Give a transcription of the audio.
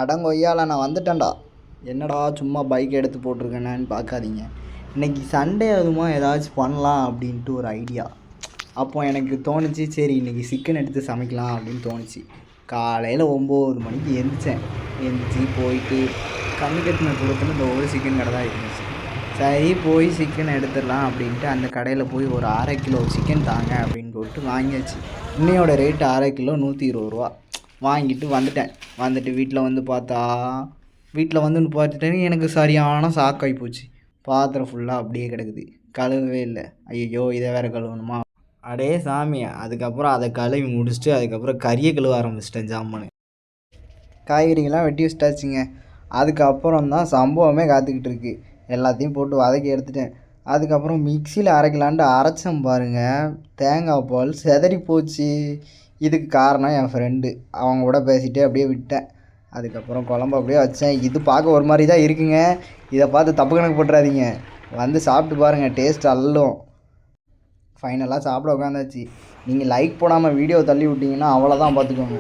அடங்கொய்யால நான் வந்துட்டேன்டா. என்னடா சும்மா பைக் எடுத்து போட்டிருக்கேனான்னு பார்க்காதீங்க. இன்றைக்கி சண்டே அதுமா ஏதாச்சும் பண்ணலாம் அப்படின்ட்டு ஒரு ஐடியா. அப்போ எனக்கு தோணுச்சு, சரி இன்றைக்கி சிக்கன் எடுத்து சமைக்கலாம் அப்படின்னு தோணுச்சு. காலையில் 9 மணிக்கு எழுந்திரிச்சு போயிட்டு கண்ணு கட்டின தூரத்தில் இந்த ஒரு சிக்கன் கடை தான் இருந்துச்சு. சரி போய் சிக்கன் எடுத்துடலாம் அப்படின்ட்டு அந்த கடையில் போய் ஒரு 1/2 கிலோ சிக்கன் தாங்க அப்படின்னு போட்டு வாங்கியாச்சு. இன்னையோட ரேட்டு 1/2 கிலோ 120 ரூபா. வாங்கிட்டு வந்துட்டு வீட்டில் வந்து பார்த்தா பார்த்துட்டேன்னு எனக்கு சரியான சாக்காகி போச்சு. பாத்திரம் ஃபுல்லாக அப்படியே கிடக்குது, கழுவவே இல்லை. ஐயோ இதை வேறு கழுவணுமா? அடே சாமி. அதுக்கப்புறம் அதை கழுவி முடிச்சுட்டு அதுக்கப்புறம் கறியை கழுவ ஆரம்பிச்சிட்டேன். ஜாமான் காய்கறிகள்லாம் வெட்டி வச்சிட்டாச்சுங்க. அதுக்கப்புறம் தான் சம்பவமே காத்துக்கிட்டு இருக்குது. எல்லாத்தையும் போட்டு வதக்கி எடுத்துட்டேன். அதுக்கப்புறம் மிக்சியில் அரைக்கலான்ட்டு அரைச்சேன் பாருங்கள், தேங்காய் பால் செதறி போச்சு. இதுக்கு காரணம் என் ஃப்ரெண்டு. அவங்க கூட பேசிகிட்டே அப்படியே விட்டேன். அதுக்கப்புறம் குழம்பு அப்படியே வச்சேன். இது பார்க்க ஒரு மாதிரி தான் இருக்குங்க. இதை பார்த்து தப்பு கணக்கு போட்டுறாதீங்க. வந்து சாப்பிட்டு பாருங்கள், டேஸ்ட் அல்லும். ஃபைனலாக சாப்பிட உட்காந்தாச்சு. நீங்கள் லைக் போடாமல் வீடியோ தள்ளி விட்டிங்கன்னா அவ்வளோதான், பார்த்துக்கோங்க.